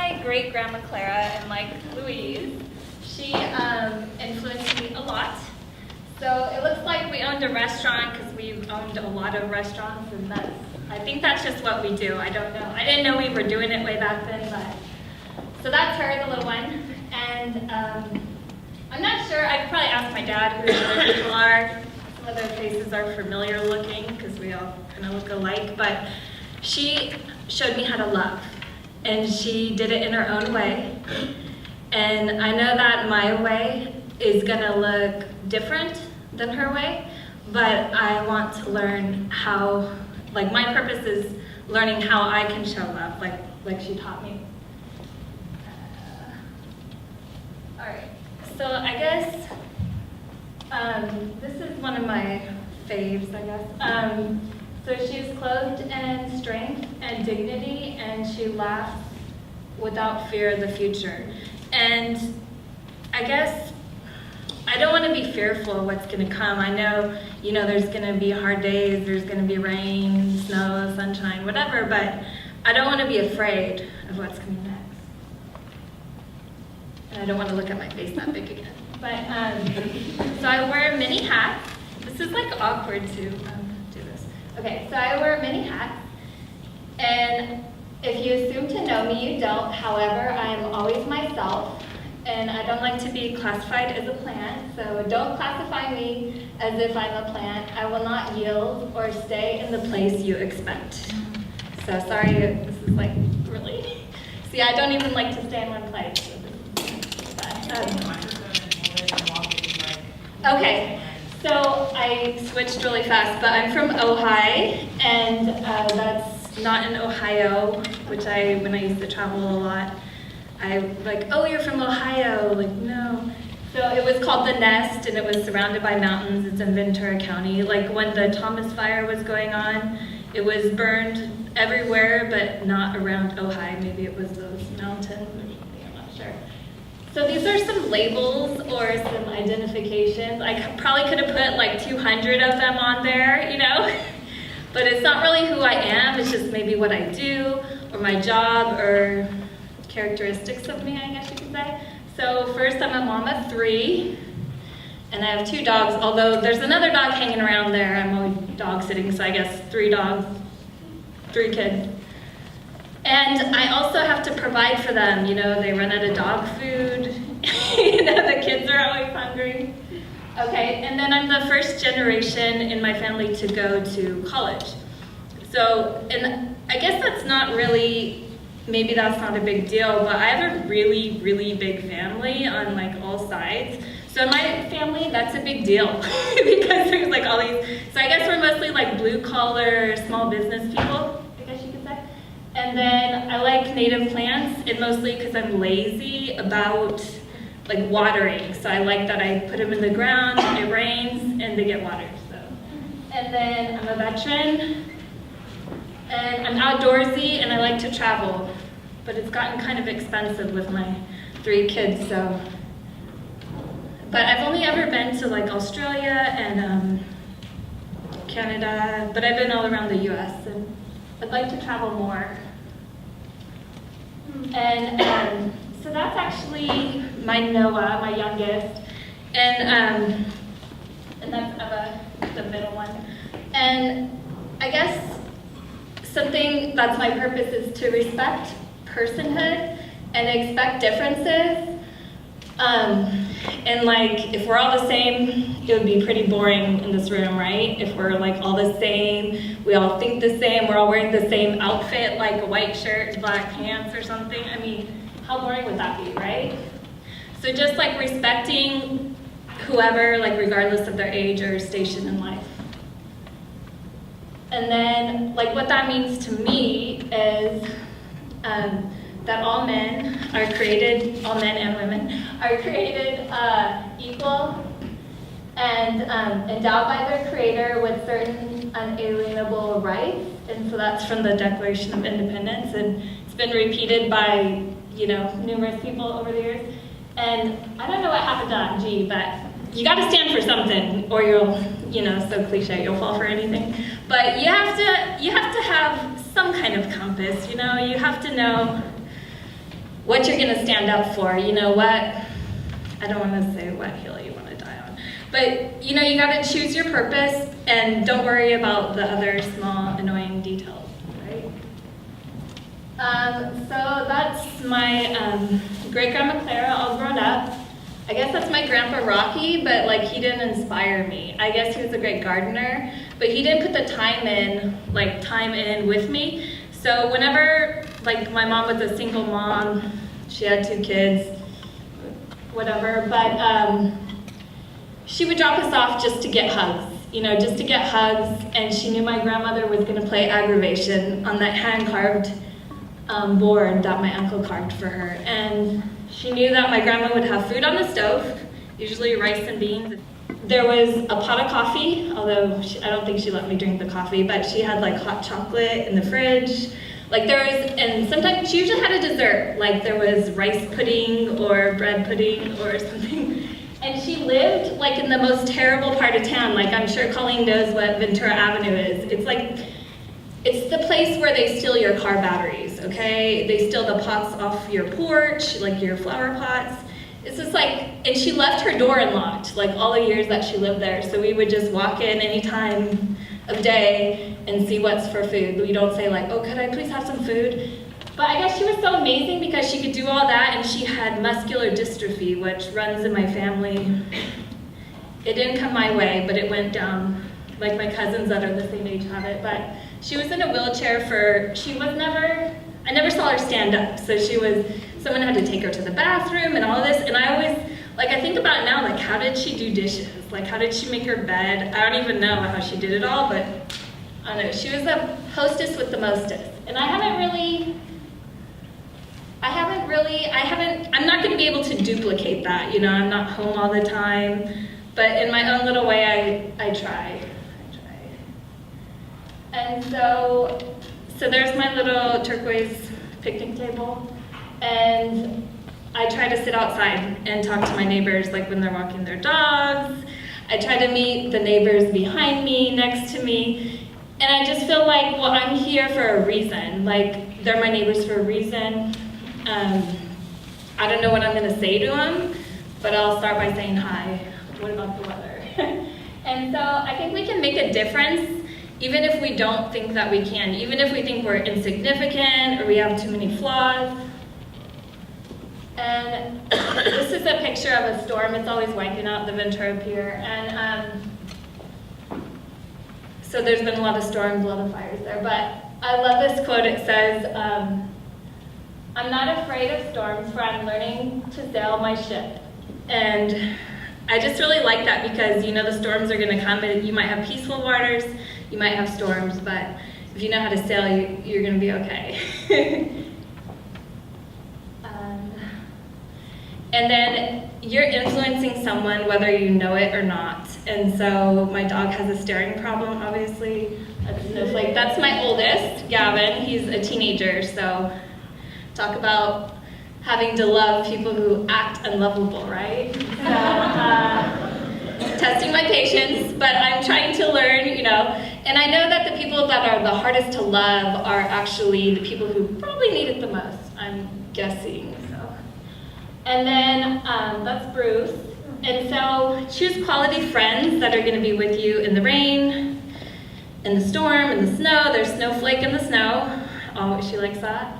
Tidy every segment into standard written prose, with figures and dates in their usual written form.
my great-grandma Clara and like Louise, she influenced me a lot. So it looks like we owned a restaurant because we owned a lot of restaurants, and I think that's just what we do. I don't know. I didn't know we were doing it way back then, but so that's her, the little one. And I'm not sure. I could probably ask my dad who the other people are. Some of their faces are familiar looking because we all kind of look alike. But she showed me how to love, and she did it in her own way. And I know that my way is gonna look different than her way, but I want to learn how, like my purpose is learning how I can show love, like she taught me. All right, so I guess this is one of my faves, I guess. So she's clothed in strength and dignity, and she laughs without fear of the future. And I guess I don't want to be fearful of what's going to come. I know, there's going to be hard days, there's going to be rain, snow, sunshine, whatever, but I don't want to be afraid of what's coming next. And I don't want to look at my face that big again. But, so I wear many hats. This is like awkward to do this. Okay, so I wear many hats. And if you assume to know me, you don't. However, I am always myself. And I don't like to be classified as a plant, so don't classify me as if I'm a plant. I will not yield or stay in the place you expect. So sorry, this is like really. See, I don't even like to stay in one place. Okay, so I switched really fast, but I'm from Ojai, and that's not in Ohio, which when I used to travel a lot. I like, oh, you're from Ohio, like, no. So it was called The Nest, and it was surrounded by mountains. It's in Ventura County. Like when the Thomas Fire was going on, it was burned everywhere, but not around Ojai. Maybe it was those mountains or something, I'm not sure. So these are some labels or some identifications. I probably could have put like 200 of them on there, but it's not really who I am. It's just maybe what I do or my job or characteristics of me, I guess you could say. So first, I'm a mom of 3, and I have 2 dogs, although there's another dog hanging around there. I'm always dog sitting, so I guess 3 dogs, 3 kids. And I also have to provide for them. They run out of dog food. The kids are always hungry. Okay, and then I'm the first generation in my family to go to college. So, and I guess that's not really, maybe that's not a big deal, but I have a really, really big family on like all sides. So in my family, that's a big deal because there's like all these, so I guess we're mostly like blue collar, small business people, I guess you could say. And then I like native plants, and mostly because I'm lazy about like watering. So I like that I put them in the ground, it rains, and they get watered. So. And then I'm a veteran. And I'm outdoorsy, and I like to travel, but it's gotten kind of expensive with my 3 kids, so. But I've only ever been to like Australia and Canada, but I've been all around the US, and I'd like to travel more. And so that's actually my Noah, my youngest, and that's Eva, the middle one. And I guess something that's my purpose is to respect personhood and expect differences. And like, if we're all the same, it would be pretty boring in this room, right? If we're like all the same, we all think the same, we're all wearing the same outfit, like a white shirt, black pants or something. I mean, how boring would that be, right? So just like respecting whoever, like regardless of their age or station in life. And then, like, what that means to me is that all men are created, all men and women are created equal and endowed by their Creator with certain unalienable rights. And so that's from the Declaration of Independence, and it's been repeated by numerous people over the years. And I don't know what happened to G, but you got to stand for something, or you'll, so cliche, you'll fall for anything. But you have to have some kind of compass, you have to know what you're gonna stand up for, you know what, I don't wanna say what hill you wanna die on, but you know, you gotta choose your purpose and don't worry about the other small annoying details, right? So that's my great-grandma Clara all grown up. I guess that's my grandpa Rocky, but like he didn't inspire me. I guess he was a great gardener, but he didn't put the time in with me. So whenever, like my mom was a single mom, she had 2 kids, whatever, but she would drop us off just to get hugs, you know, just to get hugs, and she knew my grandmother was gonna play aggravation on that hand-carved board that my uncle carved for her. And she knew that my grandma would have food on the stove, usually rice and beans. There was a pot of coffee, although I don't think she let me drink the coffee, but she had like hot chocolate in the fridge. Like there was, and sometimes she usually had a dessert, like there was rice pudding or bread pudding or something. And she lived like in the most terrible part of town. Like I'm sure Colleen knows what Ventura Avenue is. It's like, it's the place where they steal your car batteries, okay? They steal the pots off your porch, like your flower pots. It's just like, and she left her door unlocked, like all the years that she lived there. So we would just walk in any time of day and see what's for food. We don't say like, oh, could I please have some food? But I guess she was so amazing because she could do all that, and she had muscular dystrophy, which runs in my family. It didn't come my way, but it went down. Like my cousins that are the same age have it, but she was in a wheelchair I never saw her stand up. So someone had to take her to the bathroom and all of this. And I always, like I think about it now, like how did she do dishes? Like how did she make her bed? I don't even know how she did it all, but I don't know. She was a hostess with the mostest. And I'm not gonna be able to duplicate that. You know, I'm not home all the time, but in my own little way, I try. And so there's my little turquoise picnic table, and I try to sit outside and talk to my neighbors, like when they're walking their dogs. I try to meet the neighbors behind me, next to me, and I just feel like, well, I'm here for a reason. Like, they're my neighbors for a reason. I don't know what I'm gonna say to them, but I'll start by saying hi. What about the weather? And so I think we can make a difference even if we don't think that we can, even if we think we're insignificant or we have too many flaws. And this is a picture of a storm. It's always wiping out the Ventura Pier. And so there's been a lot of storms, a lot of fires there. But I love this quote. It says, I'm not afraid of storms, for I'm learning to sail my ship. And I just really like that because, you know, the storms are gonna come and you might have peaceful waters, you might have storms, but if you know how to sail, you're gonna be okay. And then you're influencing someone whether you know it or not. And so my dog has a staring problem, obviously. That's my oldest, Gavin. He's a teenager, so talk about having to love people who act unlovable, right? So, testing my patience, but I'm trying to learn, you know, and I know that the people that are the hardest to love are actually the people who probably need it the most, I'm guessing, so. And then that's Bruce. And so choose quality friends that are gonna be with you in the rain, in the storm, in the snow. There's snowflake in the snow. Oh, she likes that.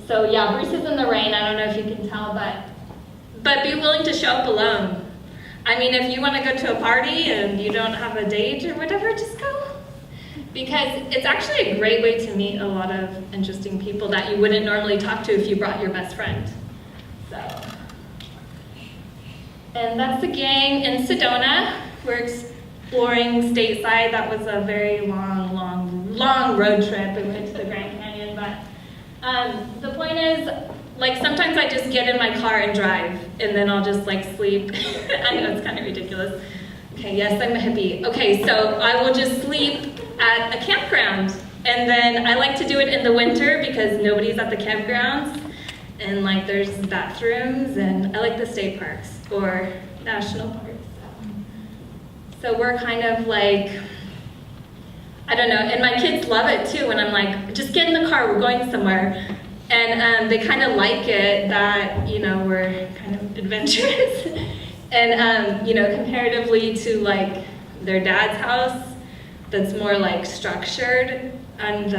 So yeah, Bruce is in the rain. I don't know if you can tell, but be willing to show up alone. I mean, if you want to go to a party and you don't have a date or whatever, just go. Because it's actually a great way to meet a lot of interesting people that you wouldn't normally talk to if you brought your best friend. So, and that's the gang in Sedona. We're exploring stateside. That was a very long road trip. We went to the Grand Canyon, but the point is, like, sometimes I just get in my car and drive, and then I'll just, like, sleep. I know it's kind of ridiculous. Okay, yes, I'm a hippie. Okay, so I will just sleep at a campground, and then I like to do it in the winter because nobody's at the campgrounds, and, like, there's bathrooms, and I like the state parks or national parks. So we're kind of like, I don't know, and my kids love it too when I'm like, just get in the car, we're going somewhere. And And they kind of like it that, you know, we're kind of adventurous. And, you know, comparatively to like their dad's house, that's more like structured, and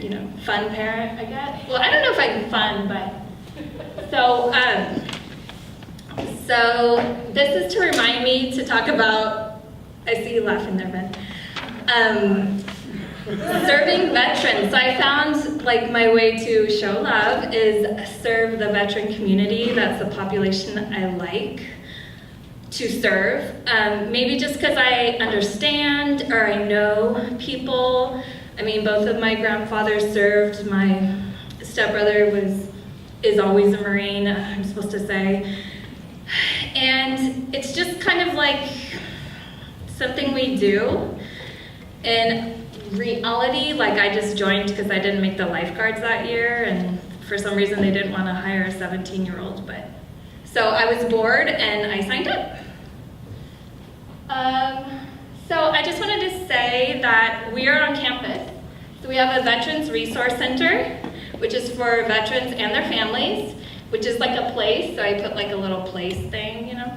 you know, fun parent, I guess. Well, I don't know if I'm fun, but so this is to remind me to talk about. I see you laughing there, Ben. Serving veterans. So I found like my way to show love is serve the veteran community. That's the population I like to serve. Maybe just because I understand or I know people. I mean, both of my grandfathers served. My stepbrother is always a Marine, I'm supposed to say. And it's just kind of like something we do. In reality, like I just joined because I didn't make the lifeguards that year, and for some reason they didn't want to hire a 17-year-old, but so I was bored and I signed up. So I just wanted to say that we are on campus. So we have a Veterans Resource Center, which is for veterans and their families, which is like a place, so I put like a little place thing, you know.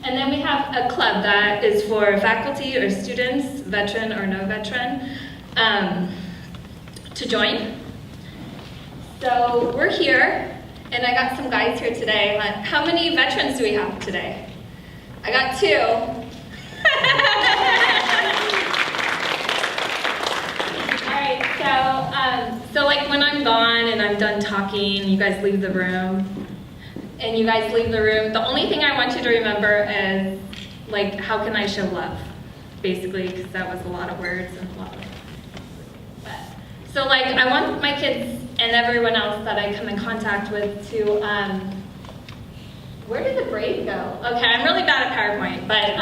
And then we have a club that is for faculty or students, veteran or no veteran, to join. So we're here, and I got some guys here today. How many veterans do we have today? I got 2. So like when I'm gone and I'm done talking, you guys leave the room, the only thing I want you to remember is, like, how can I show love, basically, because that was a lot of words and a lot of... So, like, I want my kids and everyone else that I come in contact with to, where did the braid go? Okay, I'm really bad at PowerPoint, but,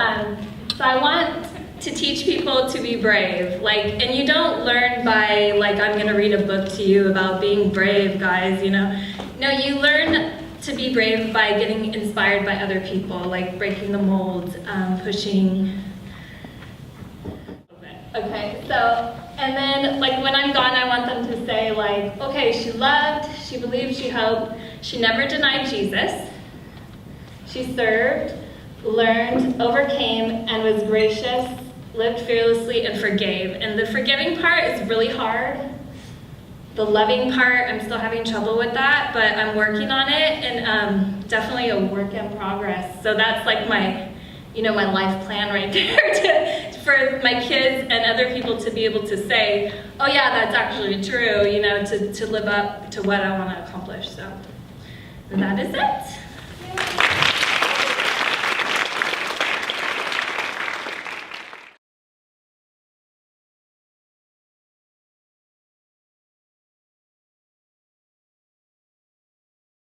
so I want to teach people to be brave, like, and you don't learn by, like, I'm gonna read a book to you about being brave, guys, you know. No, you learn to be brave by getting inspired by other people, like breaking the mold, pushing. Okay, so, and then, like, when I'm gone, I want them to say, like, okay, she loved, she believed, she hoped, she never denied Jesus, she served, learned, overcame, and was gracious, lived fearlessly, and forgave. And the forgiving part is really hard. The loving part, I'm still having trouble with that, but I'm working on it, and definitely a work in progress. So that's like my, you know, my life plan right there for my kids and other people to be able to say, oh yeah, that's actually true, you know, to live up to what I want to accomplish. So, and that is it.